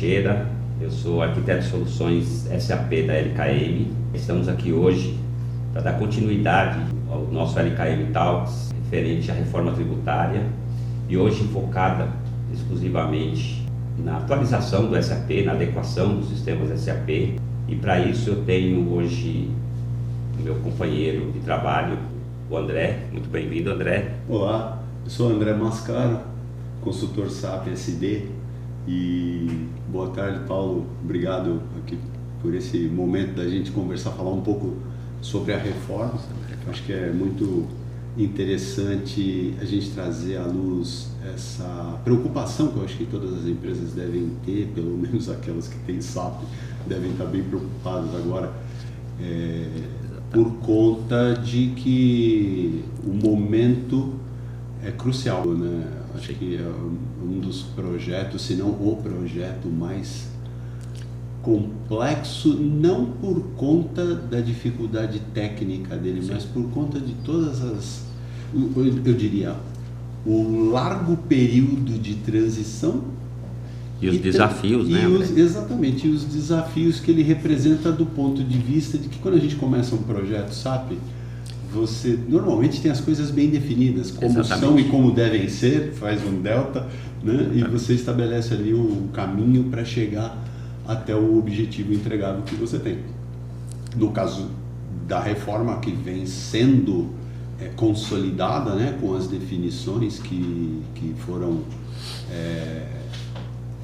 Teixeira, eu sou arquiteto de soluções SAP da LKM. Estamos aqui hoje para dar continuidade ao nosso LKM Talks referente à reforma tributária e hoje focada exclusivamente na atualização do SAP, na adequação dos sistemas SAP. E para isso eu tenho hoje o meu companheiro de trabalho, o André. Muito bem-vindo, André. Olá, eu sou o André Mascara, consultor SAP SD. E boa tarde, Paulo. Obrigado aqui por esse momento da gente conversar, falar um pouco sobre a reforma. Acho que é muito interessante a gente trazer à luz essa preocupação que eu acho que todas as empresas devem ter, pelo menos aquelas que têm SAP devem estar bem preocupadas agora, por conta de que o momento é crucial, né? Acho que é um dos projetos, se não o projeto mais complexo, não por conta da dificuldade técnica dele, sim, mas por conta de todas as, eu diria, o largo período de transição e os desafios, né? Exatamente, e os desafios que ele representa do ponto de vista de que quando a gente começa um projeto SAP, você normalmente tem as coisas bem definidas, como exatamente são e como devem ser, faz um delta, né? E você estabelece ali um caminho para chegar até o objetivo entregável que você tem. No caso da reforma que vem sendo consolidada, né, com as definições que foram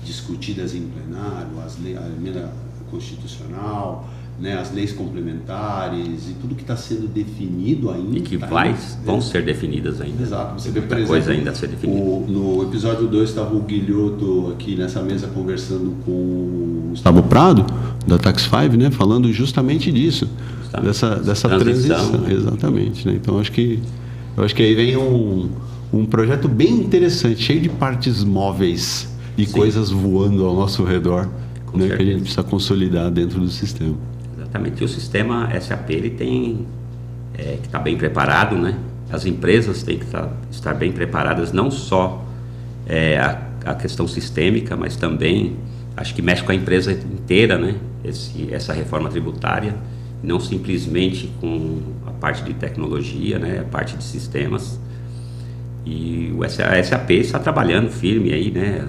discutidas em plenário, a emenda constitucional, né, as leis complementares e tudo que está sendo definido ainda. E que vão ser definidas ainda. Exato. Você vê, por exemplo, coisa ainda a ser definida. No episódio 2 estava o Guilhoto aqui nessa mesa conversando com o Gustavo Prado, da Tax 5, né, falando justamente disso, dessa transição. Exatamente. Né? Então, eu acho que aí vem um projeto bem interessante, cheio de partes móveis e sim, coisas voando ao nosso redor, né, que a gente precisa consolidar dentro do sistema. Exatamente. E o sistema SAP ele tem que estar bem preparado, né? As empresas têm que estar bem preparadas, não só a questão sistêmica, mas também acho que mexe com a empresa inteira, né? Essa reforma tributária, não simplesmente com a parte de tecnologia, né? A parte de sistemas. E a SAP está trabalhando firme aí, né?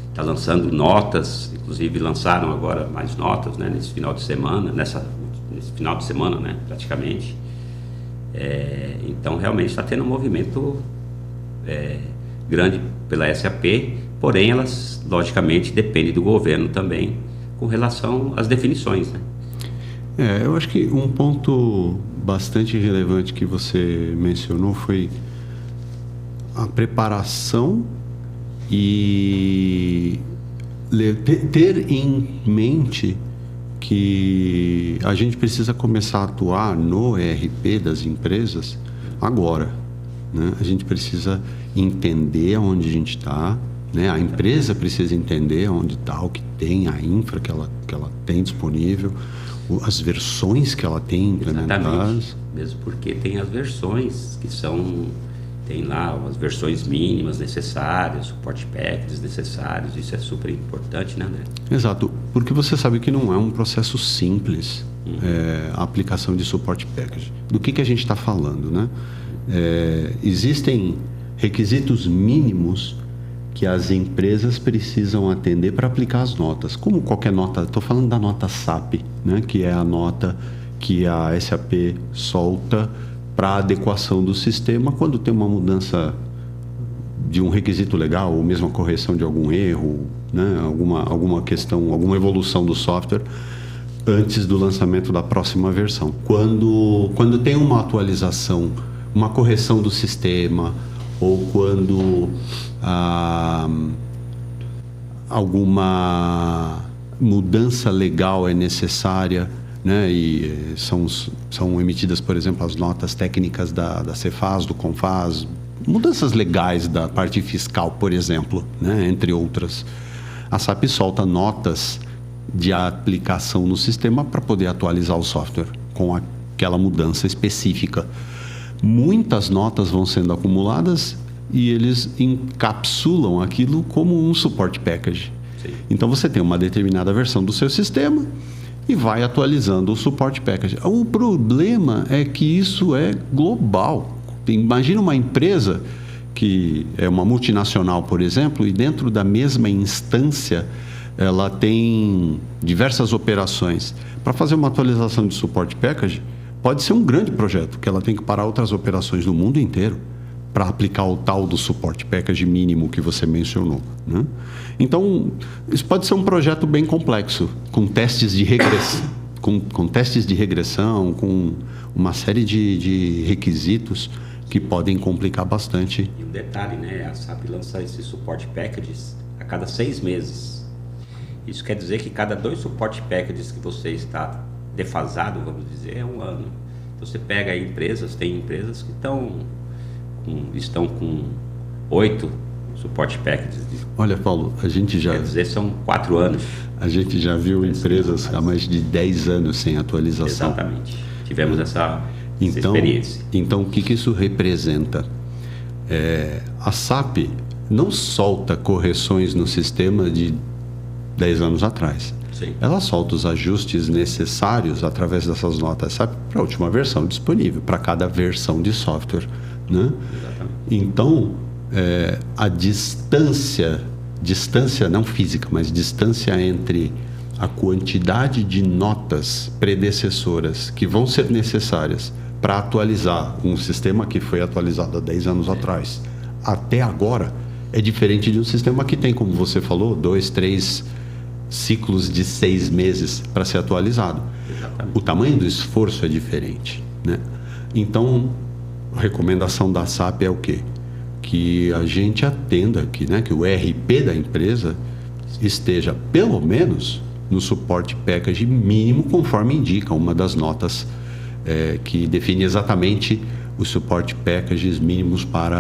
Está lançando notas, inclusive lançaram agora mais notas, né, nesse final de semana, nesse final de semana, né, praticamente. Então realmente está tendo um movimento grande pela SAP, porém elas logicamente dependem do governo também com relação às definições, né? Eu acho que um ponto bastante relevante que você mencionou foi a preparação e ter em mente que a gente precisa começar a atuar no ERP das empresas agora, né? A gente precisa entender onde a gente está, né? A empresa precisa entender onde está, o que tem, a infra que ela tem disponível, as versões que ela tem implementadas. Exatamente. Mesmo porque tem as versões que são... Tem lá as versões mínimas necessárias, suporte packages necessários, isso é super importante, né, André? Exato, porque você sabe que não é um processo simples, a aplicação de suporte package. Do que a gente está falando, né? Existem requisitos mínimos que as empresas precisam atender para aplicar as notas. Como qualquer nota, estou falando da nota SAP, né? Que é a nota que a SAP solta para adequação do sistema quando tem uma mudança de um requisito legal ou mesmo a correção de algum erro, né? alguma questão, alguma evolução do software antes do lançamento da próxima versão. Quando tem uma atualização, uma correção do sistema ou quando alguma mudança legal é necessária, né? E são emitidas, por exemplo, as notas técnicas da Cefaz, do Confaz, mudanças legais da parte fiscal, por exemplo, né? Entre outras. A SAP solta notas de aplicação no sistema para poder atualizar o software com aquela mudança específica. Muitas notas vão sendo acumuladas e eles encapsulam aquilo como um support package. Sim. Então você tem uma determinada versão do seu sistema e vai atualizando o Support Package. O problema é que isso é global. Imagina uma empresa que é uma multinacional, por exemplo, e dentro da mesma instância ela tem diversas operações. Para fazer uma atualização de Support Package, pode ser um grande projeto, que ela tem que parar outras operações do mundo inteiro para aplicar o tal do Support Package mínimo que você mencionou, né? Então, isso pode ser um projeto bem complexo, com testes de regressão, com testes de regressão, com uma série de requisitos que podem complicar bastante. E um detalhe, né? A SAP lança esses Support Packages a cada 6 meses. Isso quer dizer que cada 2 Support Packages que você está defasado, vamos dizer, é um ano. Então, você pega aí tem empresas que estão com 8 Support Packages. Olha, Paulo, a gente já... Quer dizer, são 4 anos. A gente já viu empresas há mais de 10 anos sem atualização. Exatamente. Tivemos essa experiência. Então, o que isso representa? A SAP não solta correções no sistema de 10 anos atrás. Sim. Ela solta os ajustes necessários através dessas notas SAP para a última versão disponível, para cada versão de software, né? Exatamente. Então, a distância não física, mas distância entre a quantidade de notas predecessoras que vão ser necessárias para atualizar um sistema que foi atualizado há 10 anos atrás até agora é diferente de um sistema que tem, como você falou, 2, 3 ciclos de 6 meses para ser atualizado. Exatamente. O tamanho do esforço é diferente, né? Então, a recomendação da SAP é o quê? Que a gente atenda aqui, né? Que o ERP da empresa esteja, pelo menos, no Support Package mínimo, conforme indica uma das notas que define exatamente os Support Packages mínimos para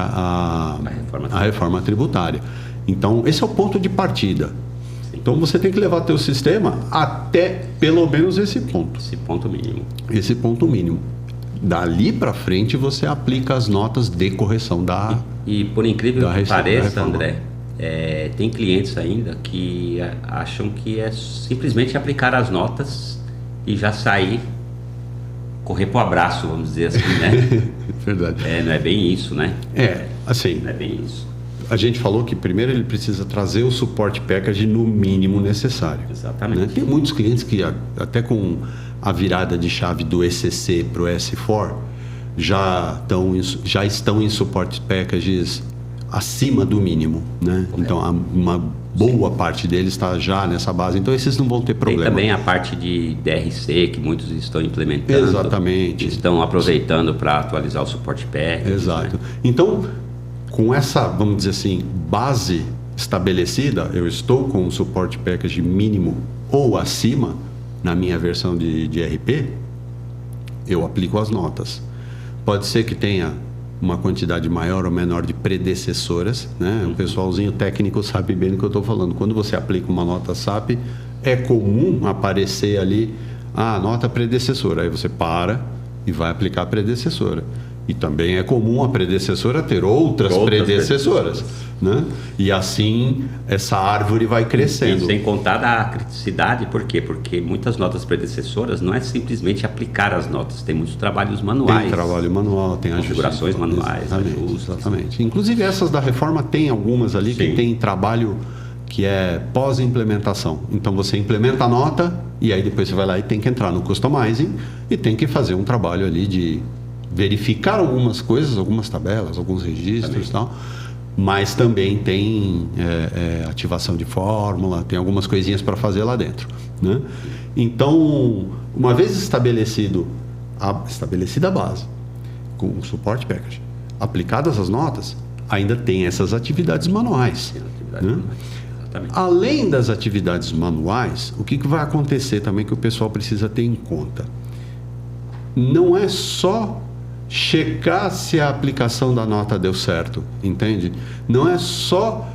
a reforma tributária. Então, esse é o ponto de partida. Então, você tem que levar teu sistema até, pelo menos, esse ponto. Esse ponto mínimo. Esse ponto mínimo. Dali para frente, você aplica as notas de correção da... E por incrível que pareça, André, tem clientes ainda que acham que é simplesmente aplicar as notas e já sair, correr para o abraço, vamos dizer assim, né? Verdade. Não é bem isso, né? Assim... Não é bem isso. A gente falou que primeiro ele precisa trazer o Support Package no mínimo necessário. Exatamente. Né? Tem muitos clientes que até com a virada de chave do ECC para o S4 já estão em Support Packages acima do mínimo, né? Então uma boa parte deles está já nessa base. Então esses não vão ter problema. Tem também a parte de DRC que muitos estão implementando. Exatamente. Estão aproveitando para atualizar o Support Package. Exato. Né? Então, com essa, vamos dizer assim, base estabelecida, eu estou com um Support Package mínimo ou acima na minha versão de RP, eu aplico as notas. Pode ser que tenha uma quantidade maior ou menor de predecessoras, né? O pessoalzinho técnico sabe bem do que eu estou falando. Quando você aplica uma nota SAP, é comum aparecer ali a nota predecessora. Aí você para e vai aplicar a predecessora. E também é comum a predecessora ter outras predecessoras, né? E assim essa árvore vai crescendo. E sem contar da criticidade, por quê? Porque muitas notas predecessoras não é simplesmente aplicar as notas, tem muitos trabalhos manuais. Tem trabalho manual, tem configurações manuais. Exatamente. Inclusive essas da reforma tem algumas ali que tem trabalho que é pós-implementação. Então você implementa a nota e aí depois você vai lá e tem que entrar no customizing e tem que fazer um trabalho ali de verificar algumas coisas, algumas tabelas, alguns registros e tal, mas também tem ativação de fórmula, tem algumas coisinhas para fazer lá dentro, né? Então, uma vez estabelecida a base com o Support Package, aplicadas as notas, ainda tem essas atividades manuais, né? Além das atividades manuais, o que vai acontecer também que o pessoal precisa ter em conta? Não é só checar se a aplicação da nota deu certo, entende? Não é só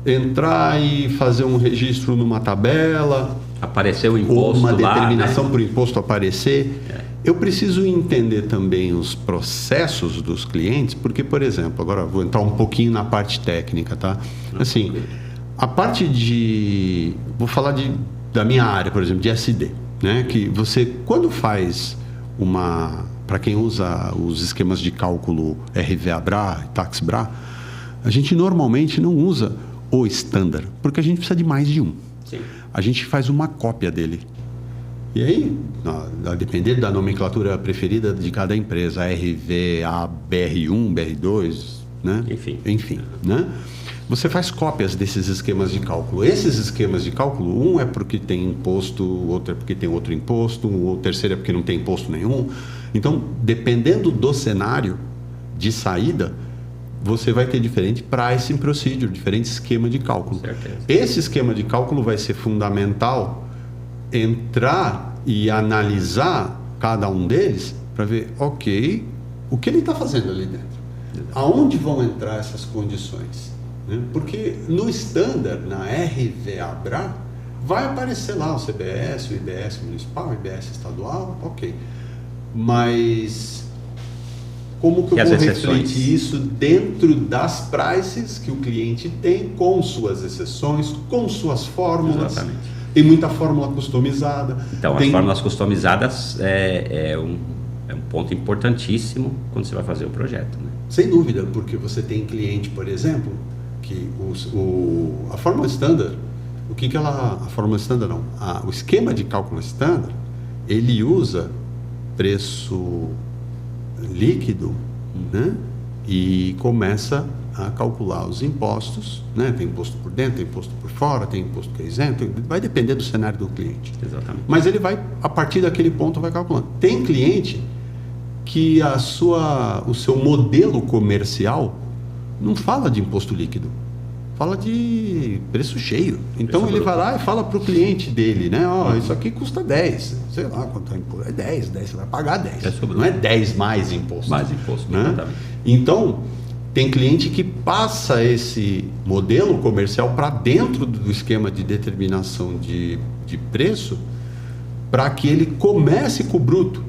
entrar e fazer um registro numa tabela, aparecer o imposto ou uma determinação, né? Para o imposto aparecer. Eu preciso entender também os processos dos clientes, porque, por exemplo, agora vou entrar um pouquinho na parte técnica, tá? Assim, A parte de... Vou falar da minha área, por exemplo, de SD, né? Que você, quando faz uma... Para quem usa os esquemas de cálculo RVA-BRA e TAX-BRA, a gente normalmente não usa o standard, porque a gente precisa de mais de um. Sim. A gente faz uma cópia dele. E aí, a depender da nomenclatura preferida de cada empresa, RVA, BR1, BR2, né? Enfim, né? Você faz cópias desses esquemas de cálculo. Esses esquemas de cálculo, um é porque tem imposto, o outro é porque tem outro imposto, o terceiro é porque não tem imposto nenhum. Então, dependendo do cenário de saída, você vai ter diferente pricing procedure, diferente esquema de cálculo. Certeza. Esse esquema de cálculo vai ser fundamental entrar e analisar cada um deles para ver, ok, o que ele está fazendo ali dentro. Aonde vão entrar essas condições? Né? Porque no standard, na RVA-BRA, vai aparecer lá o CBS, o IBS municipal, o IBS estadual, ok. Mas como que eu vou refletir isso dentro das prices que o cliente tem, com suas exceções, com suas fórmulas? Exatamente. Tem muita fórmula customizada. Então, as fórmulas customizadas é um ponto importantíssimo quando você vai fazer o projeto, né? Sem dúvida, porque você tem cliente, por exemplo, que a fórmula standard, a fórmula standard não, o esquema de cálculo standard, ele usa preço líquido, né? E começa a calcular os impostos, né? Tem imposto por dentro, tem imposto por fora, tem imposto que é isento, vai depender do cenário do cliente. Exatamente. Mas ele vai, a partir daquele ponto, vai calculando. Tem cliente que o seu modelo comercial não fala de imposto líquido, fala de preço cheio. Então ele vai lá e fala para o cliente dele, né? Isso aqui custa 10, sei lá quanto é imposto, é 10, você vai pagar 10. Não é 10 mais imposto. Mais imposto, né? Exatamente. Então, tem cliente que passa esse modelo comercial para dentro do esquema de determinação de preço, para que ele comece com o bruto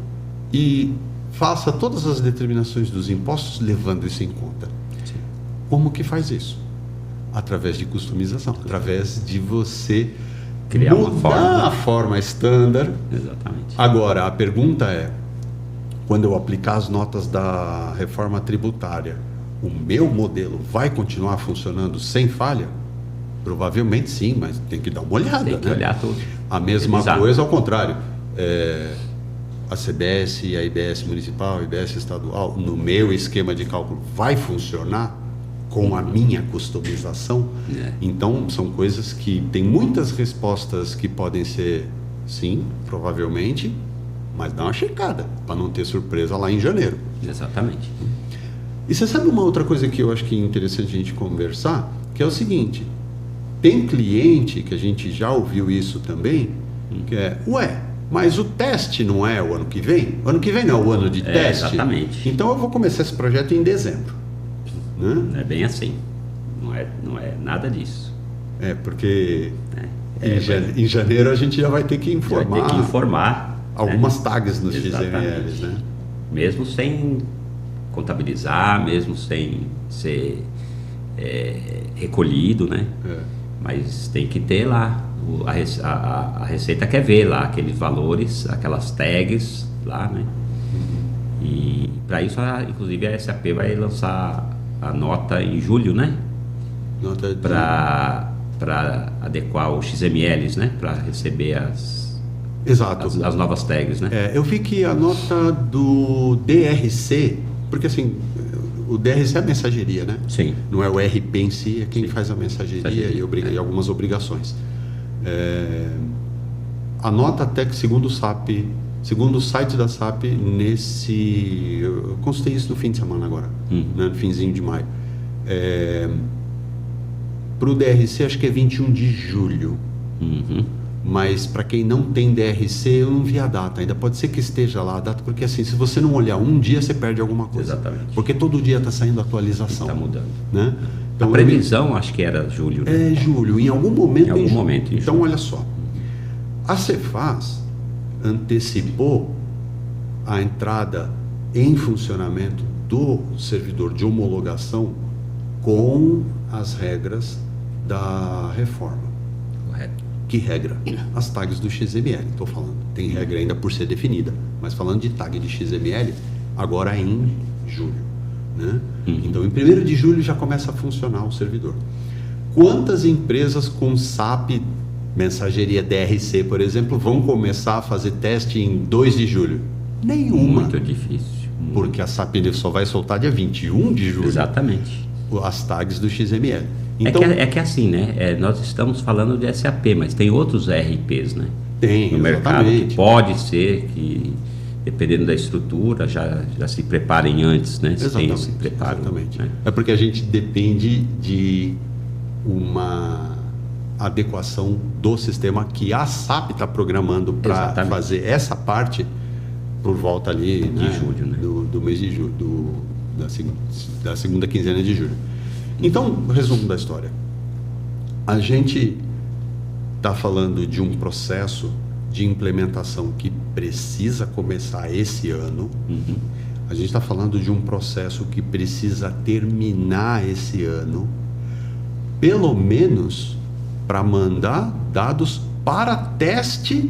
e faça todas as determinações dos impostos levando isso em conta. Sim. Como que faz isso? Através de customização, através de você criar mudar a forma standard. Exatamente. Agora, a pergunta é, quando eu aplicar as notas da reforma tributária, o meu modelo vai continuar funcionando sem falha? Provavelmente sim, mas tem que dar uma olhada. Tem que olhar tudo. A mesma coisa ao contrário. A CBS, a IBS municipal, a IBS estadual, no meu esquema de cálculo, vai funcionar com a minha customização? Então, são coisas que tem muitas respostas que podem ser sim, provavelmente, mas dá uma checada, para não ter surpresa lá em janeiro. Exatamente. E você sabe uma outra coisa que eu acho que é interessante a gente conversar, que é o seguinte, tem cliente, que a gente já ouviu isso também, que é, mas o teste não é o ano que vem? O ano que vem não é o ano de teste? Exatamente. Então eu vou começar esse projeto em dezembro. Né? Não é bem assim. Não é nada disso. Porque em janeiro a gente já vai ter que informar. Vai ter que informar algumas tags nos XMLs, né? Mesmo sem contabilizar, mesmo sem ser recolhido, né? Mas tem que ter lá. A Receita quer ver lá aqueles valores, aquelas tags lá, né? E para isso, inclusive, a SAP vai lançar a nota em julho, né? Para adequar os XMLs, né? Para receber as novas tags, né? Eu vi que a nota do DRC, porque assim, o DRC é a mensageria, né? Sim. Não é o RP em si, é quem faz a mensageria e algumas obrigações. A nota até que segundo o site da SAP, eu consultei isso no fim de semana agora, né, no finzinho de maio. Para o DRC acho que é 21 de julho. Mas para quem não tem DRC, eu não vi a data. Ainda pode ser que esteja lá a data, porque assim, se você não olhar um dia, você perde alguma coisa. Exatamente. Porque todo dia está saindo atualização. Está mudando. Né? Então, a previsão acho que era julho. Né? É julho, em algum momento. Em algum momento. Então, olha só. A Cefaz antecipou a entrada em funcionamento do servidor de homologação com as regras da reforma. Correto. Que regra? As tags do XML, estou falando. Tem regra ainda por ser definida, mas falando de tag de XML, agora é em julho. Né? Então, em 1º de julho já começa a funcionar o servidor. Quantas empresas com SAP, mensageria DRC, por exemplo, vão começar a fazer teste em 2 de julho? Nenhuma. Muito difícil. Porque a SAP só vai soltar dia 21 de julho. Exatamente. As tags do XML. Então, é que assim, né? Nós estamos falando de SAP, mas tem outros ERPs, né? Tem, no mercado que pode ser que, dependendo da estrutura, já se preparem antes, né? Se tem esse preparo. Exatamente. Né? É porque a gente depende de uma adequação do sistema que a SAP está programando para fazer essa parte por volta ali de julho, né? do mês de julho, da segunda quinzena de julho. Então, resumo da história. A gente está falando de um processo de implementação que precisa começar esse ano. A gente está falando de um processo que precisa terminar esse ano, pelo menos para mandar dados para teste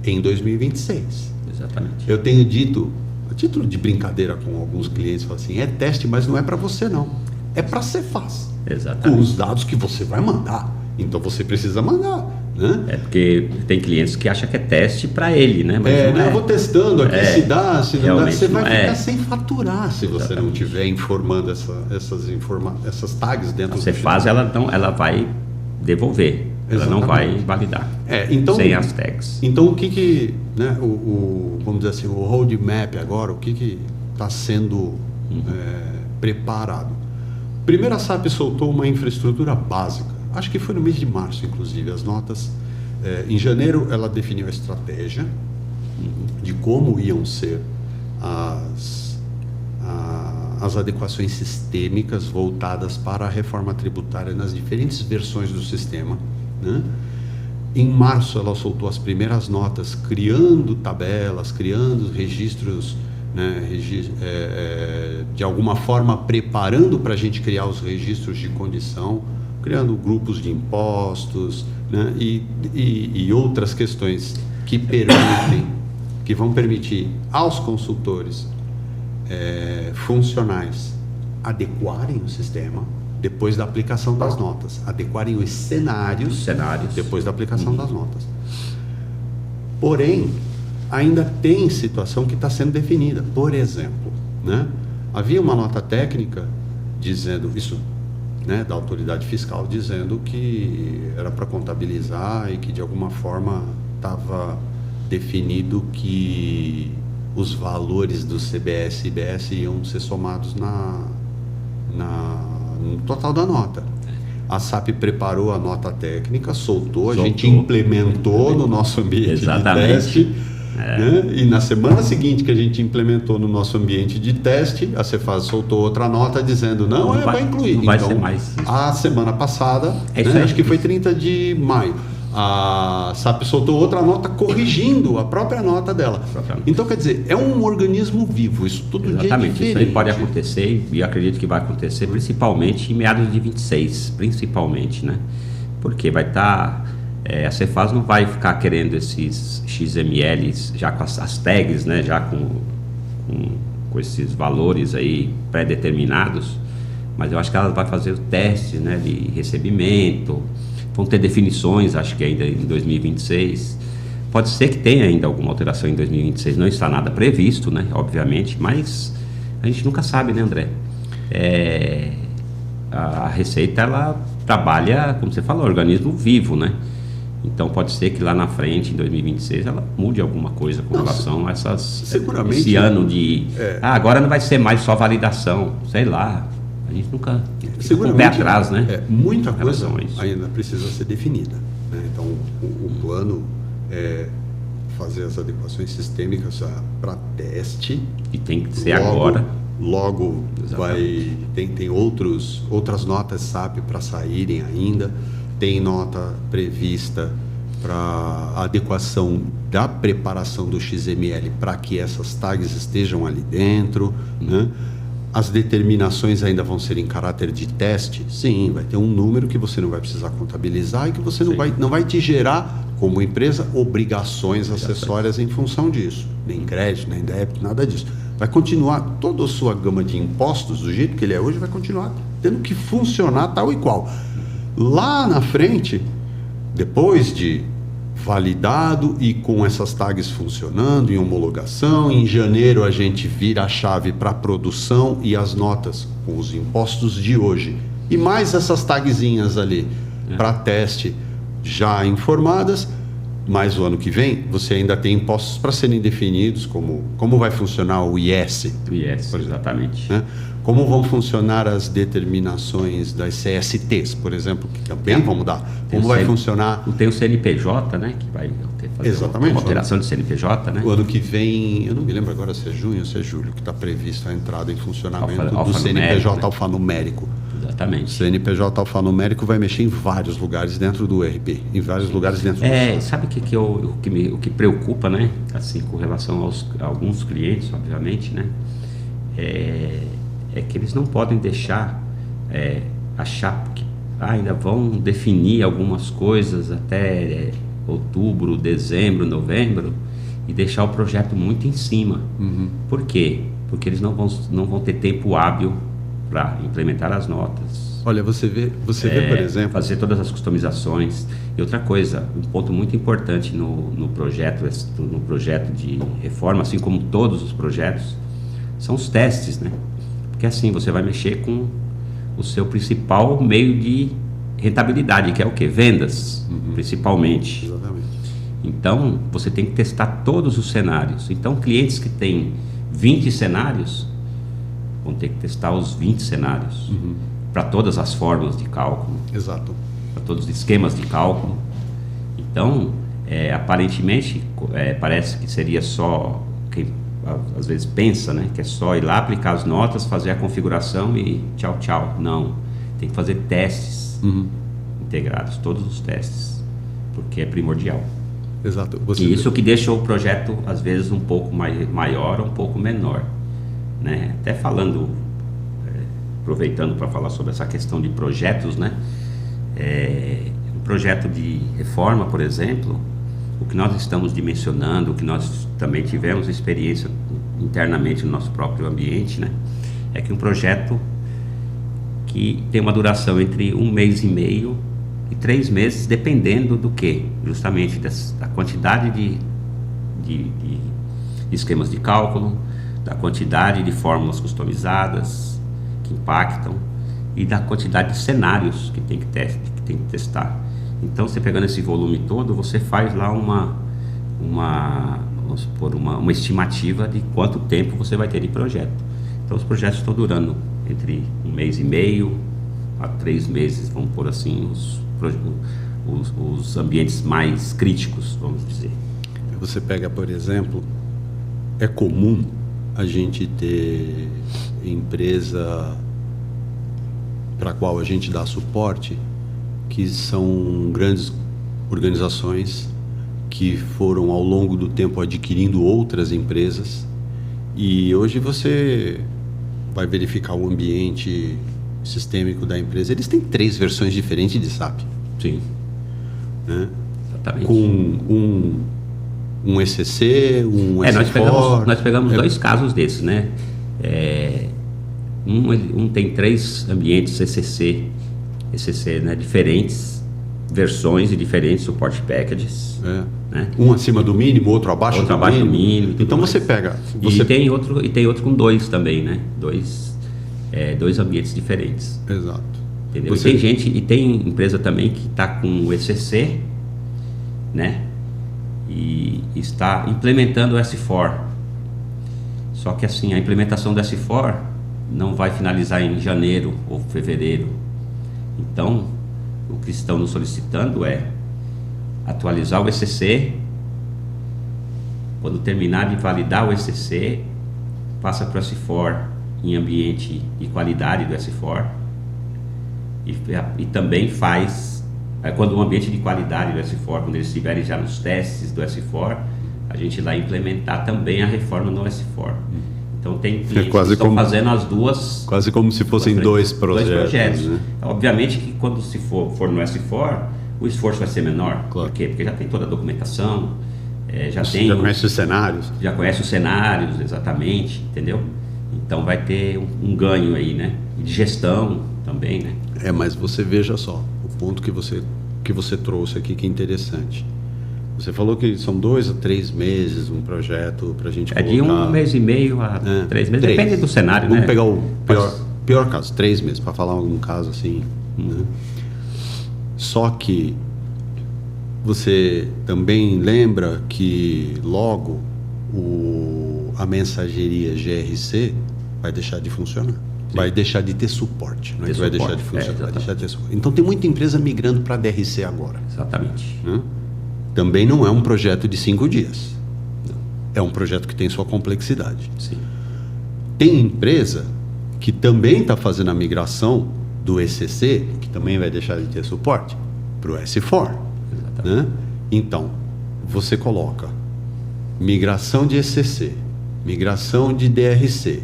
em 2026. Exatamente. Eu tenho dito, a título de brincadeira com alguns clientes, falo assim, é teste, mas não é para você não. É para Cefaz. Exatamente. Com os dados que você vai mandar. Então você precisa mandar. Né? É porque tem clientes que acham que é teste para ele, né? Mas não eu vou testando aqui, se dá, se não dá. Você vai ficar sem faturar se você não estiver informando essas tags dentro do Cefaz, ela vai devolver. Ela não vai validar então, sem as tags. Então o que né, vamos dizer assim, o roadmap agora, o que está sendo preparado? Primeiro a SAP soltou uma infraestrutura básica, acho que foi no mês de março, inclusive, as notas. Em janeiro ela definiu a estratégia de como iam ser as adequações sistêmicas voltadas para a reforma tributária nas diferentes versões do sistema. Né? Em março ela soltou as primeiras notas, criando tabelas, criando registros, né, de alguma forma preparando para a gente criar os registros de condição, criando grupos de impostos, né, e outras questões que vão permitir aos consultores funcionais adequarem o sistema depois da aplicação das notas, adequarem os cenários depois da aplicação das notas. Porém, ainda tem situação que está sendo definida. Por exemplo, né, havia uma nota técnica dizendo isso, né, da autoridade fiscal, dizendo que era para contabilizar e que de alguma forma estava definido que os valores do CBS e IBS iam ser somados no total da nota. A SAP preparou a nota técnica, soltou. A gente implementou no nosso ambiente de teste. Né? E na semana seguinte que a gente implementou no nosso ambiente de teste, a Cefaz soltou outra nota dizendo vai incluir. Não vai ser mais isso. A semana passada, acho que foi 30 de maio, a SAP soltou outra nota corrigindo a própria nota dela. Então, quer dizer, é um organismo vivo, isso todo dia é diferente. Isso aí pode acontecer, e eu acredito que vai acontecer principalmente em meados de 26, principalmente, né? Porque vai estar... a Cefaz não vai ficar querendo esses XMLs já com as tags, né? Já com esses valores aí pré-determinados, mas eu acho que ela vai fazer o teste, né, de recebimento. Vão ter definições, acho que ainda em 2026. Pode ser que tenha ainda alguma alteração em 2026. Não está nada previsto, né? Obviamente, mas a gente nunca sabe, né, André? A Receita, ela trabalha, como você falou, organismo vivo, né? Então pode ser que lá na frente, em 2026, ela mude alguma coisa com relação a seguramente, esse ano de... agora não vai ser mais só validação, sei lá. A gente nunca fica com o pé atrás, né? Muita coisa ainda precisa ser definida. Né? Então, o plano é fazer as adequações sistêmicas para teste. E tem que ser agora. Logo tem outras notas SAP para saírem ainda. Tem nota prevista para adequação da preparação do XML para que essas tags estejam ali dentro. Né? as determinações ainda vão ser em caráter de teste? Sim, vai ter um número que você não vai precisar contabilizar e que você não vai te gerar, como empresa, obrigações acessórias em função disso. Nem crédito, nem débito, nada disso. Vai continuar toda a sua gama de impostos, do jeito que ele é hoje, vai continuar tendo que funcionar tal e qual. Lá na frente, depois de validado e com essas tags funcionando em homologação, em janeiro a gente vira a chave para produção e as notas com os impostos de hoje. E mais essas tagzinhas ali para teste já informadas. Mas o ano que vem você ainda tem impostos para serem definidos, como vai funcionar o IS. O IS, exatamente. Né? Como vão funcionar as determinações das CSTs, por exemplo, que também vão mudar. Como vai funcionar... Tem o CNPJ, né? Que vai fazer uma alteração de CNPJ, né? O ano que vem, eu não me lembro agora se é junho ou se é julho, que está previsto a entrada em funcionamento do CNPJ, né? Alfanumérico. Exatamente. O CNPJ alfanumérico vai mexer em vários lugares dentro do ERP, em vários lugares dentro do... Sabe o que preocupa, né? Assim, com relação a alguns clientes, obviamente, né? É que eles não podem deixar achar que ainda vão definir algumas coisas até outubro, dezembro, novembro e deixar o projeto muito em cima. Uhum. Por quê? Porque eles não vão ter tempo hábil para implementar as notas. Olha, você vê, por exemplo... Fazer todas as customizações. E outra coisa, um ponto muito importante no projeto de reforma, assim como todos os projetos, são os testes, né? Porque assim, você vai mexer com o seu principal meio de rentabilidade, que é o quê? Vendas, principalmente. Exatamente. Então, você tem que testar todos os cenários. Então, clientes que têm 20 cenários vão ter que testar os 20 cenários para todas as fórmulas de cálculo. Exato. Para todos os esquemas de cálculo. Então, aparentemente, parece que seria só... às vezes pensa, né, que é só ir lá, aplicar as notas, fazer a configuração e tchau, tchau. Não, tem que fazer testes integrados, todos os testes, porque é primordial. Exato. E isso que deixa o projeto, às vezes, um pouco maior ou um pouco menor, né? Até falando, aproveitando para falar sobre essa questão de projetos, né? Um projeto de reforma, por exemplo, o que nós estamos dimensionando, o que nós também tivemos experiência internamente no nosso próprio ambiente, né? É que um projeto que tem uma duração entre 1 mês e meio e 3 meses, dependendo do quê? Justamente da quantidade de esquemas de cálculo, da quantidade de fórmulas customizadas que impactam e da quantidade de cenários que tem que testar. Então, você pegando esse volume todo, você faz lá vamos supor, uma estimativa de quanto tempo você vai ter de projeto. Então, os projetos estão durando entre 1 mês e meio a 3 meses, vamos pôr assim, os ambientes mais críticos, vamos dizer. Você pega, por exemplo, é comum a gente ter empresa para a qual a gente dá suporte, que são grandes organizações que foram ao longo do tempo adquirindo outras empresas, e hoje você vai verificar o ambiente sistêmico da empresa, eles têm 3 versões diferentes de SAP. Sim. Né? Exatamente. Com um ECC, um S4... Nós pegamos 2 casos desses, né? Um tem 3 ambientes ECC, né? Diferentes versões e diferentes support packages. Né? Um acima do mínimo, outro abaixo do mínimo. Então você pega... E tem outro com 2 também, né? 2 ambientes diferentes. Exato. Entendeu? E tem empresa também que está com o ECC, né? E está implementando o S4. Só que assim, a implementação do S4 não vai finalizar em janeiro ou fevereiro. Então, o que estão nos solicitando é atualizar o ECC. Quando terminar de validar o ECC, passa para o S4 em ambiente de qualidade do S4 e também faz, quando o ambiente de qualidade do S4, quando eles estiverem já nos testes do S4, a gente vai implementar também a reforma no S4. Então tem clientes quase que estão como, fazendo as duas... Quase como se fossem dois projetos. Né? Obviamente que quando se for no S4, o esforço vai ser menor. Claro. Por quê? Porque já tem toda a documentação, já conhece os cenários. Já conhece os cenários, exatamente, entendeu? Então vai ter um ganho aí, né? De gestão também, né? Mas você veja só, o ponto que você trouxe aqui que é interessante. Você falou que são 2 a 3 meses um projeto para a gente colocar... de 1 mês e meio a 3 meses, depende do cenário, Vamos né? pegar o pior caso, 3 meses, para falar algum caso assim. Né? Só que você também lembra que logo a mensageria GRC vai deixar de funcionar. Sim. Vai deixar de ter suporte. Não é que vai deixar de funcionar, vai deixar de ter suporte. Então tem muita empresa migrando para DRC agora. Exatamente. Também não é um projeto de 5 dias. Não. É um projeto que tem sua complexidade. Sim. Tem empresa que também está fazendo a migração do ECC, que também vai deixar de ter suporte, para o S4. Né? Então, você coloca migração de ECC, migração de DRC,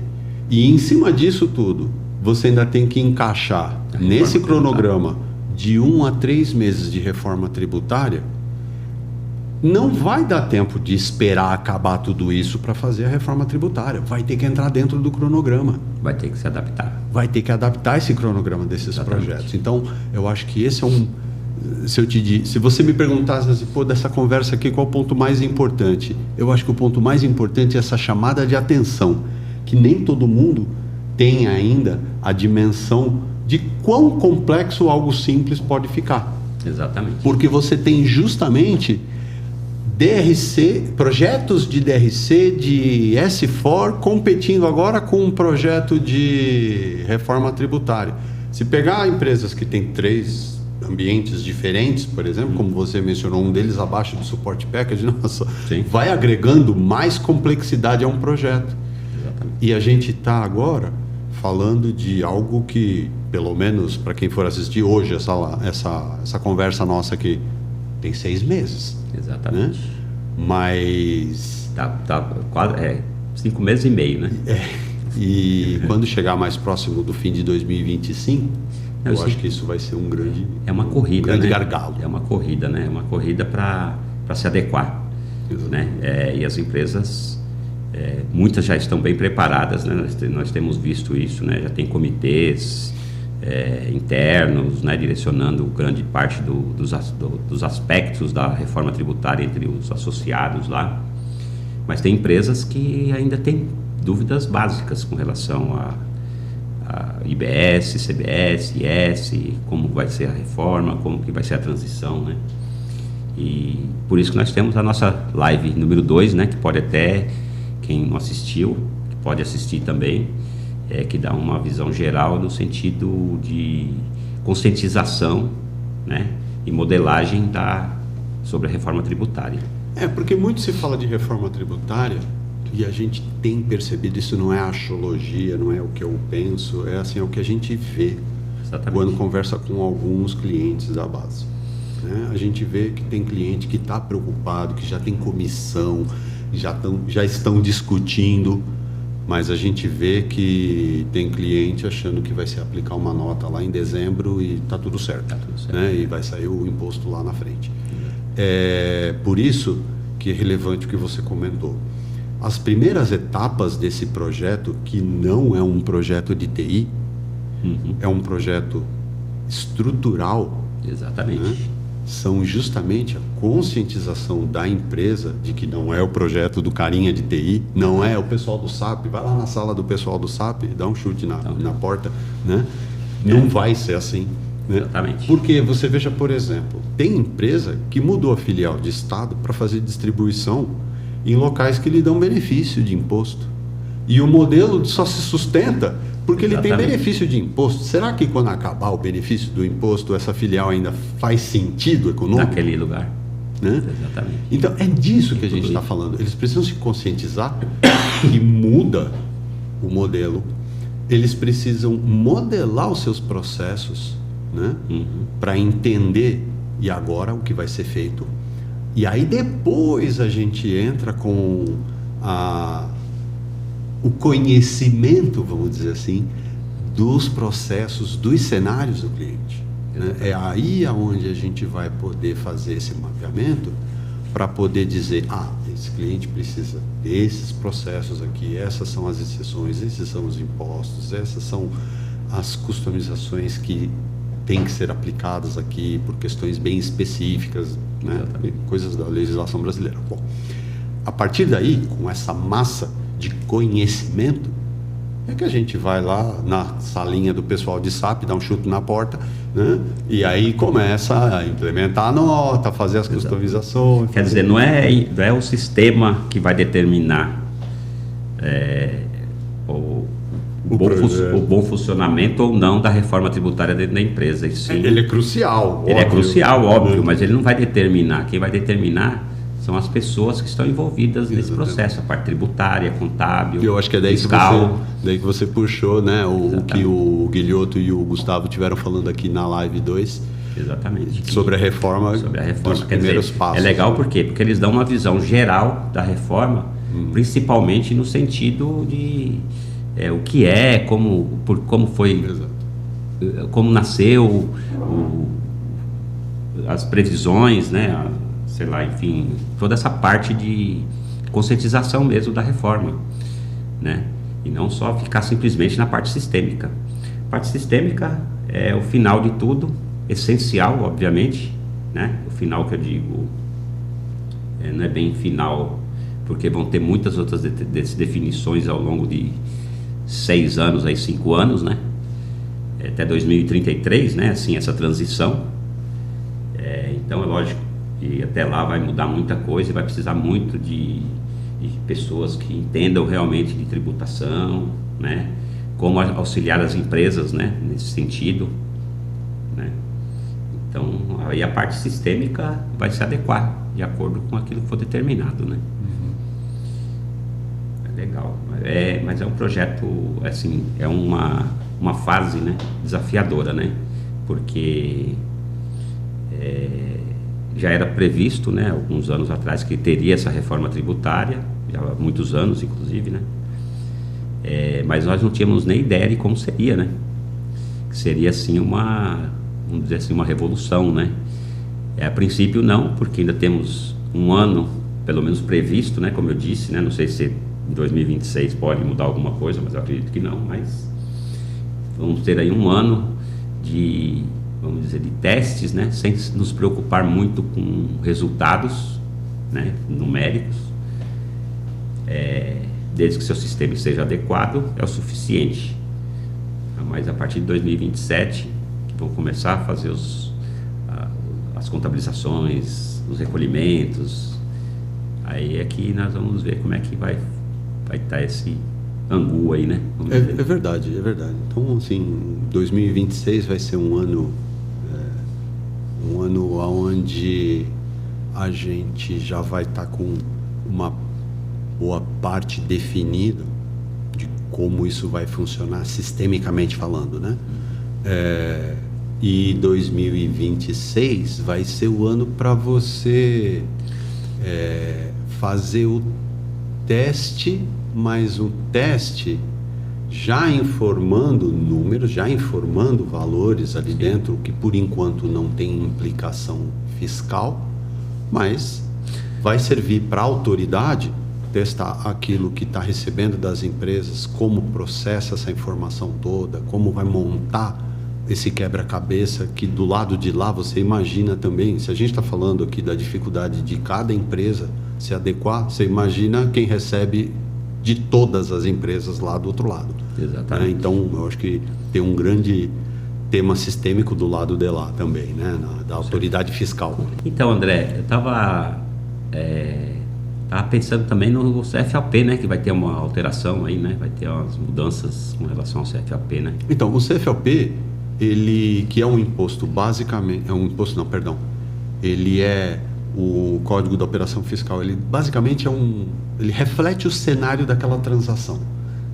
e em cima disso tudo, você ainda tem que encaixar nesse cronograma de 1 a 3 meses de reforma tributária. Não vai dar tempo de esperar acabar tudo isso para fazer a reforma tributária. Vai ter que entrar dentro do cronograma. Vai ter que se adaptar. Vai ter que adaptar esse cronograma desses projetos. Então, eu acho que esse é um... Se você me perguntasse assim, dessa conversa aqui, qual é o ponto mais importante? Eu acho que o ponto mais importante é essa chamada de atenção, que nem todo mundo tem ainda a dimensão de quão complexo algo simples pode ficar. Exatamente. Porque você tem justamente... DRC, projetos de DRC, de S4, competindo agora com um projeto de reforma tributária. Se pegar empresas que têm 3 ambientes diferentes, por exemplo, como você mencionou, um deles abaixo do suporte package, nossa, vai agregando mais complexidade a um projeto. Exatamente. E a gente está agora falando de algo que, pelo menos para quem for assistir hoje essa conversa nossa aqui, tem 6 meses. Exatamente. Né? Mas... Tá quase 5 meses e meio, né? E quando chegar mais próximo do fim de 2025, eu acho que isso vai ser um grande... É uma corrida, grande né? gargalo. É uma corrida, né? É uma corrida para se adequar. Né? E as empresas, muitas já estão bem preparadas, né? Nós temos visto isso, né? Já tem comitês... internos, né, direcionando grande parte dos aspectos da reforma tributária entre os associados lá, mas tem empresas que ainda têm dúvidas básicas com relação a IBS, CBS, IS, como vai ser a reforma, como que vai ser a transição, né? E por isso que nós temos a nossa live número 2, né, que pode até, quem não assistiu, que pode assistir também, que dá uma visão geral no sentido de conscientização, né, e modelagem sobre a reforma tributária. Porque muito se fala de reforma tributária e a gente tem percebido, isso não é axiologia, não é o que eu penso, é o que a gente vê. Exatamente. Quando conversa com alguns clientes da base. Né? A gente vê que tem cliente que está preocupado, que já tem comissão, já estão discutindo. Mas a gente vê que tem cliente achando que vai se aplicar uma nota lá em dezembro e está tudo certo. Tá tudo certo. Né? E vai sair o imposto lá na frente. Por isso que é relevante o que você comentou. As primeiras etapas desse projeto, que não é um projeto de TI, é um projeto estrutural. Exatamente. Né? São justamente a conscientização da empresa de que não é o projeto do carinha de TI, não é o pessoal do SAP, vai lá na sala do pessoal do SAP, dá um chute na porta, né? Não vai ser assim. Né? Exatamente. Porque você veja, por exemplo, tem empresa que mudou a filial de estado para fazer distribuição em locais que lhe dão benefício de imposto. E o modelo só se sustenta porque ele tem benefício de imposto. Será que quando acabar o benefício do imposto, essa filial ainda faz sentido econômico? Naquele lugar. Né? Exatamente. Então, é disso que a gente está falando. Eles precisam se conscientizar que muda o modelo. Eles precisam modelar os seus processos, né? Para entender e agora o que vai ser feito. E aí depois a gente entra com o conhecimento, vamos dizer assim, dos processos, dos cenários do cliente. Né? É aí aonde a gente vai poder fazer esse mapeamento para poder dizer, esse cliente precisa desses processos aqui, essas são as exceções, esses são os impostos, essas são as customizações que têm que ser aplicadas aqui por questões bem específicas, né? Coisas da legislação brasileira. Bom, a partir daí, com essa massa de conhecimento, é que a gente vai lá na salinha do pessoal de SAP, dá um chute na porta, né? E aí começa a implementar a nota, fazer as customizações. Quer dizer, não é o sistema que vai determinar o bom funcionamento ou não da reforma tributária dentro da empresa. E sim, ele é crucial. Ele é crucial, óbvio, mas ele não vai determinar. Quem vai determinar são as pessoas que estão envolvidas nesse processo, a parte tributária, contábil, eu acho que é daí fiscal. Daí que você puxou, né, o que o Guilhoto e o Gustavo tiveram falando aqui na Live 2. Exatamente. Sobre a reforma dos primeiros passos. É legal por quê? Porque eles dão uma visão geral da reforma, principalmente no sentido de o que é, como foi, como nasceu, as previsões, né? Sei lá, enfim, toda essa parte de conscientização mesmo da reforma, né? E não só ficar simplesmente na parte sistêmica. A parte sistêmica é o final de tudo, essencial, obviamente, né? O final que eu digo não é bem final, porque vão ter muitas outras definições ao longo de 6 anos, aí 5 anos, né? Até 2033, né? Assim, essa transição. Então, é lógico, e até lá vai mudar muita coisa e vai precisar muito de pessoas que entendam realmente de tributação, né? Como auxiliar as empresas, né? Nesse sentido, né? Então, aí a parte sistêmica vai se adequar de acordo com aquilo que for determinado, né? É legal. Mas é um projeto, assim, é uma fase, né? Desafiadora, né? Porque já era previsto, né, alguns anos atrás, que teria essa reforma tributária, já há muitos anos, inclusive, né? Mas nós não tínhamos nem ideia de como seria, né? Que seria, assim, vamos dizer assim, uma revolução, né? A princípio não, porque ainda temos um ano, pelo menos previsto, né, como eu disse, né? Não sei se em 2026 pode mudar alguma coisa, mas eu acredito que não, mas vamos ter aí um ano de, vamos dizer, de testes, né, sem nos preocupar muito com resultados, né, numéricos, desde que seu sistema esteja adequado, é o suficiente. Mas a partir de 2027, que vão começar a fazer as contabilizações, os recolhimentos, aí é que nós vamos ver como é que vai estar esse angu aí, né? É verdade. Então, assim, 2026 vai ser um ano onde a gente já vai estar com uma boa parte definida de como isso vai funcionar sistemicamente falando, né? E 2026 vai ser o ano para você fazer o teste, mas o teste já informando números, já informando valores ali dentro, que por enquanto não tem implicação fiscal, mas vai servir para a autoridade testar aquilo que está recebendo das empresas, como processa essa informação toda, como vai montar esse quebra-cabeça, que do lado de lá você imagina também, se a gente está falando aqui da dificuldade de cada empresa se adequar, você imagina quem recebe de todas as empresas lá do outro lado. Exatamente. Então, eu acho que tem um grande tema sistêmico do lado de lá também, né? Da autoridade fiscal. Então, André, eu estava pensando também no CFAP, né? Que vai ter uma alteração aí, né? Vai ter umas mudanças com relação ao CFAP, né? Então, o CFAP, ele, que é um imposto basicamente... Ele é o Código da Operação Fiscal. Ele basicamente ele reflete o cenário daquela transação.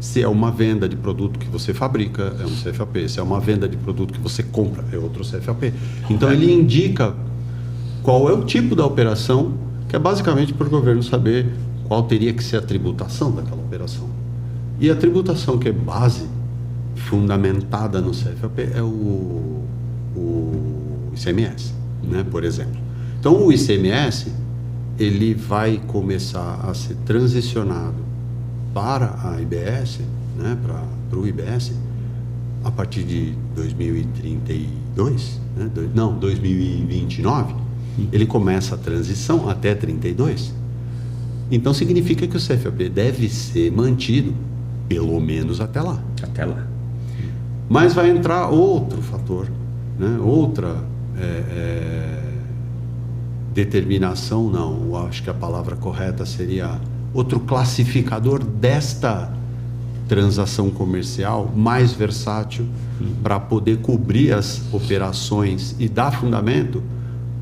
Se é uma venda de produto que você fabrica, é um CFAP. Se é uma venda de produto que você compra, é outro CFAP. Então, ele indica qual é o tipo da operação, que é basicamente para o governo saber qual teria que ser a tributação daquela operação. E a tributação que é base, fundamentada no CFAP, é o ICMS, né, por exemplo. Então, o ICMS, ele vai começar a ser transicionado para a IBS, né, para o IBS, a partir de 2032, né, 2029, ele começa a transição até 32. Então, significa que o CFAP deve ser mantido pelo menos até lá. Até lá. Mas vai entrar outro fator, né? Outra determinação, não, eu acho que a palavra correta seria outro classificador desta transação comercial mais versátil para poder cobrir as operações e dar fundamento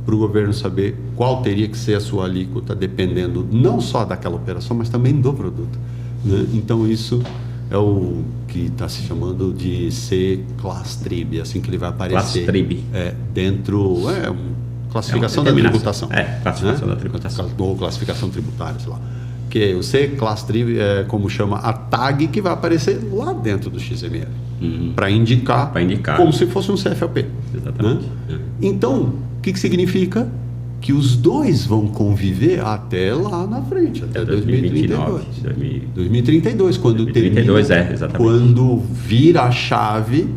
para o governo saber qual teria que ser a sua alíquota, dependendo não só daquela operação, mas também do produto, né? Então, isso é o que está se chamando de C-Class Trib, assim que ele vai aparecer. Class Trib. Dentro... classificação da tributação. Classificação né? da tributação. Ou classificação tributária, sei lá. Que o C-Class Trib é como chama a tag que vai aparecer lá dentro do XML. Para indicar como se fosse um CFAP. Exatamente. Né? Então, o que significa? Que os dois vão conviver até lá na frente, até 2032. 2032, quando 2032, termina, exatamente. Quando vira a chave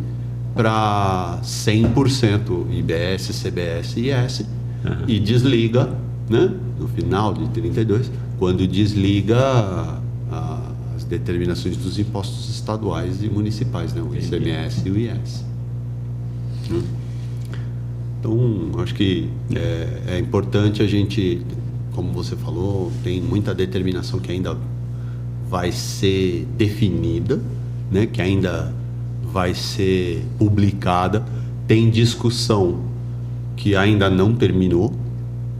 para 100% IBS, CBS e IS, e desliga, né, no final de 32, quando desliga as determinações dos impostos estaduais e municipais, né, o ICMS e o IS. Então, acho que é importante a gente, como você falou, tem muita determinação que ainda vai ser definida, né, que ainda vai ser publicada, tem discussão que ainda não terminou,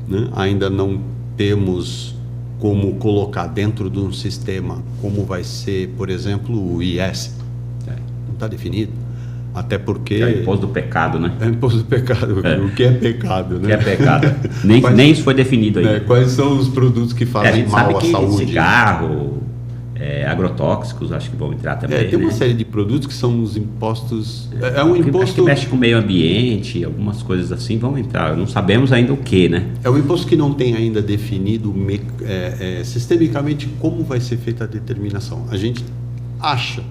né, ainda não temos como colocar dentro de um sistema como vai ser, por exemplo, o IS. Não está definido. Até porque... É o imposto do pecado, né? É o imposto do pecado. O que é pecado, né? O que é pecado. Nem isso foi definido ainda. Quais são os produtos que fazem mal à saúde? Cigarro, agrotóxicos, acho que vão entrar também. Tem uma série de produtos que são os impostos... É um imposto... Acho que mexe com o meio ambiente, algumas coisas assim vão entrar. Não sabemos ainda o que, né? É um imposto que não tem ainda definido sistemicamente como vai ser feita a determinação. A gente acha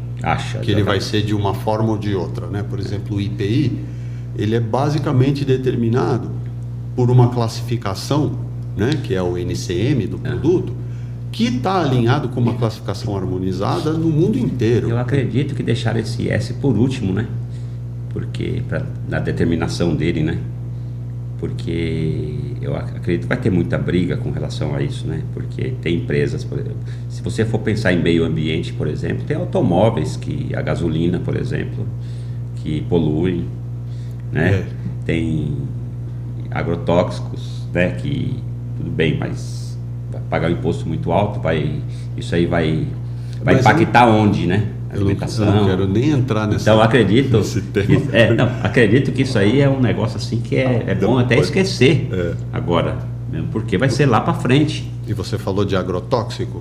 que ele vai ser de uma forma ou de outra, né? Por exemplo, o IPI, ele é basicamente determinado por uma classificação, né? Que é o NCM do produto, que está alinhado com uma classificação harmonizada no mundo inteiro. Eu acredito que deixaram esse S por último, né? Porque na determinação dele, né? Porque eu acredito que vai ter muita briga com relação a isso, né? Porque tem empresas, por exemplo, se você for pensar em meio ambiente, por exemplo, tem automóveis a gasolina, por exemplo, que poluem, né? Tem agrotóxicos, né? Que tudo bem, mas vai pagar um imposto muito alto, isso aí vai impactar onde, né? Alimentação. Eu não quero nem entrar nessa. Então acredito acredito que isso aí é um negócio assim que é bom até esquecer agora, mesmo porque vai ser lá para frente. E você falou de agrotóxico.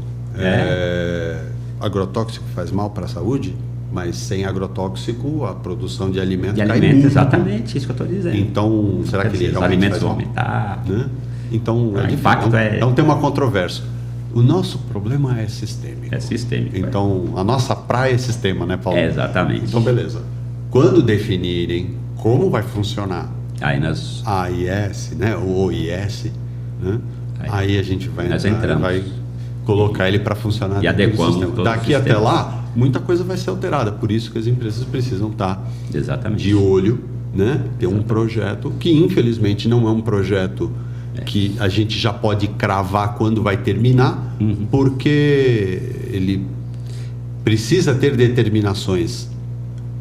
Agrotóxico faz mal para a saúde, mas sem agrotóxico a produção de alimentos cai muito. Exatamente, isso que eu estou dizendo. Então, será que os alimentos vão aumentar? Né? Então, o impacto é um tema controverso. O nosso problema é sistêmico. É sistêmico. Então, a nossa praia é sistema, né, Paulo? Exatamente. Então, beleza. Quando definirem como vai funcionar a AIS, né, o OIS, né, aí a gente vai colocar ele para funcionar. E adequamos todo daqui até lá, muita coisa vai ser alterada. Por isso que as empresas precisam estar de olho, né, ter um projeto que, infelizmente, não é um projeto que a gente já pode cravar quando vai terminar, porque ele precisa ter determinações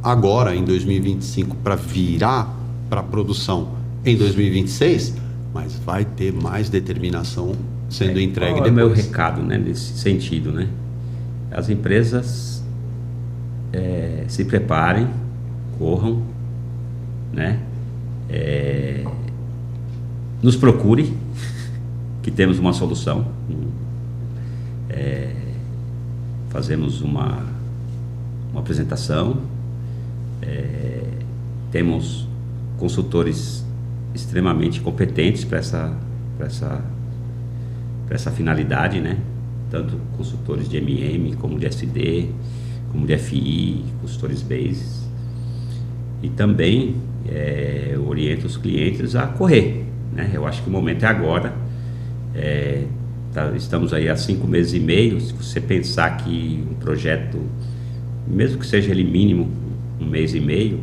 agora, em 2025, para virar para a produção em 2026, mas vai ter mais determinação sendo entregue depois. É o meu recado, né, nesse sentido, né? As empresas se preparem, corram, né? Nos procure, que temos uma solução. Fazemos uma uma apresentação. Temos consultores extremamente competentes para essa finalidade, né? Tanto consultores de MM, como de SD, como de FI, consultores bases. E também oriento os clientes a correr, né? Eu acho que o momento é agora. Estamos aí há 5 meses e meio. Se você pensar que um projeto, mesmo que seja ele mínimo, 1 mês e meio,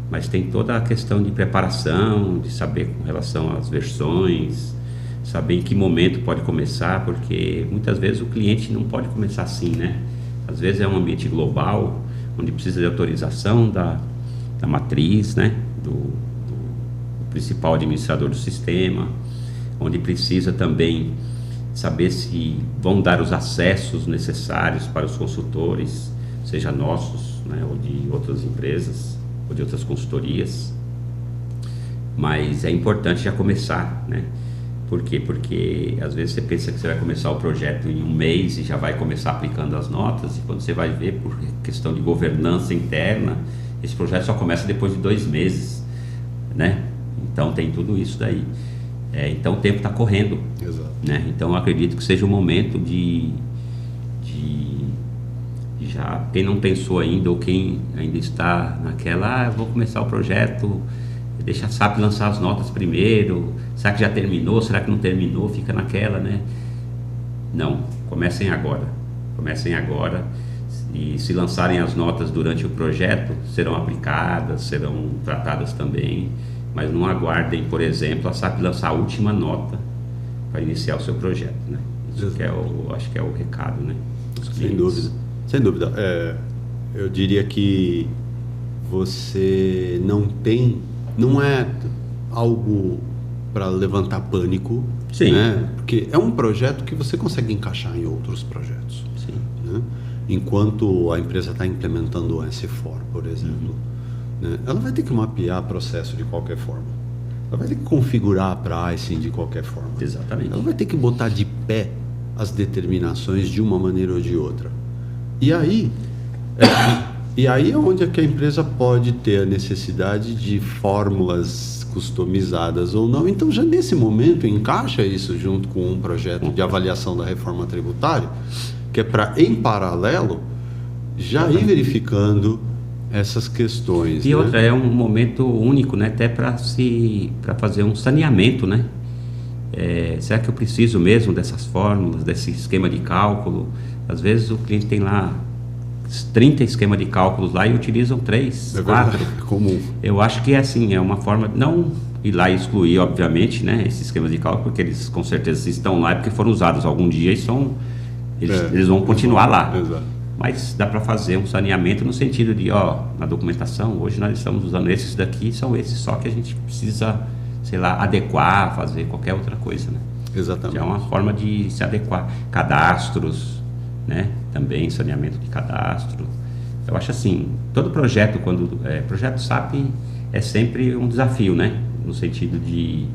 mas tem toda a questão de preparação, de saber com relação às versões, saber em que momento pode começar, porque muitas vezes o cliente não pode começar assim, né? Às vezes é um ambiente global, onde precisa de autorização da matriz, né? Do principal administrador do sistema, onde precisa também saber se vão dar os acessos necessários para os consultores, seja nossos, né? Ou de outras empresas, ou de outras consultorias. Mas é importante já começar, né? Por quê? Porque às vezes você pensa que você vai começar o projeto em 1 mês e já vai começar aplicando as notas, e quando você vai ver, por questão de governança interna, esse projeto só começa depois de 2 meses, né? Então tem tudo isso daí. Então o tempo está correndo. Exato. Né? Então eu acredito que seja o momento de já, quem não pensou ainda, ou quem ainda está naquela, eu vou começar o projeto, deixa a SAP lançar as notas primeiro, será que já terminou, será que não terminou, fica naquela, né? Não, comecem agora, e se lançarem as notas durante o projeto, serão aplicadas, serão tratadas também, mas não aguardem, por exemplo, a SAP lançar a última nota para iniciar o seu projeto, né? Isso que acho que é o recado, né? Sem dúvida. Eu diria que você não é algo para levantar pânico, sim, né? Porque é um projeto que você consegue encaixar em outros projetos. Sim. Né? Enquanto a empresa está implementando o S4, por exemplo, né? Ela vai ter que mapear processo de qualquer forma. Ela vai ter que configurar a pricing de qualquer forma. Exatamente. Ela vai ter que botar de pé as determinações de uma maneira ou de outra. E aí é onde é que a empresa pode ter a necessidade de fórmulas customizadas ou não. Então, já nesse momento, encaixa isso junto com um projeto de avaliação da reforma tributária, que é para, em paralelo, já ir verificando essas questões. E outra, é um momento único, né? Até para fazer um saneamento, né? Será que eu preciso mesmo dessas fórmulas, desse esquema de cálculo? Às vezes o cliente tem lá 30 esquemas de cálculos lá e utilizam 3, 4. É comum. Eu acho que é uma forma, não ir lá e excluir, obviamente, né, esses esquemas de cálculo, porque eles com certeza estão lá porque foram usados algum dia e eles vão continuar lá. Exato. Mas dá para fazer um saneamento no sentido de, na documentação, hoje nós estamos usando esses daqui, são esses só que a gente precisa, sei lá, adequar, fazer qualquer outra coisa, né? Exatamente. Já é uma forma de se adequar. Cadastros, né? Também saneamento de cadastro. Eu acho assim, todo projeto, projeto SAP é sempre um desafio, né? No sentido de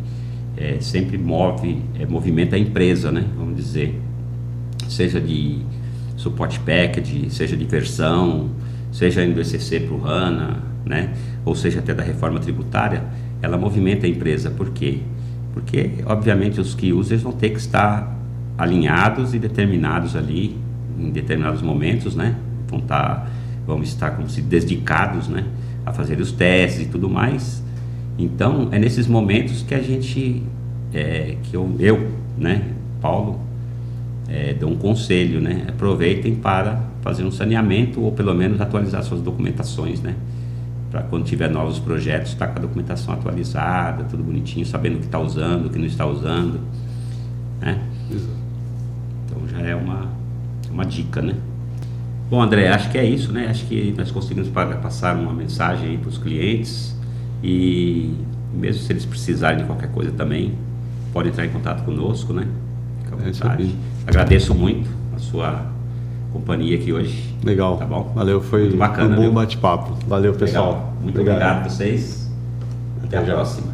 sempre movimenta a empresa, né? Vamos dizer, seja de support package, seja de versão, seja indo do ECC para o HANA, né? Ou seja até da reforma tributária, ela movimenta a empresa. Por quê? Porque, obviamente, os key users vão ter que estar alinhados e determinados ali em determinados momentos, né? Vão estar como se dedicados, né? A fazer os testes e tudo mais. Então, é nesses momentos que a gente, eu, né, Paulo, dou um conselho, né? Aproveitem para fazer um saneamento ou pelo menos atualizar suas documentações, né? Para quando tiver novos projetos, estar com a documentação atualizada, tudo bonitinho, sabendo o que está usando, o que não está usando, né? Exato. Então já é uma dica, né? Bom, André, acho que é isso, né? Acho que nós conseguimos passar uma mensagem aí para os clientes e mesmo se eles precisarem de qualquer coisa também, podem entrar em contato conosco, né? Fica à vontade. Agradeço muito a sua companhia aqui hoje. Legal. Tá bom? Valeu, foi muito bacana, um bom bate-papo. Valeu, pessoal. Legal. Muito obrigado a vocês. Até a próxima.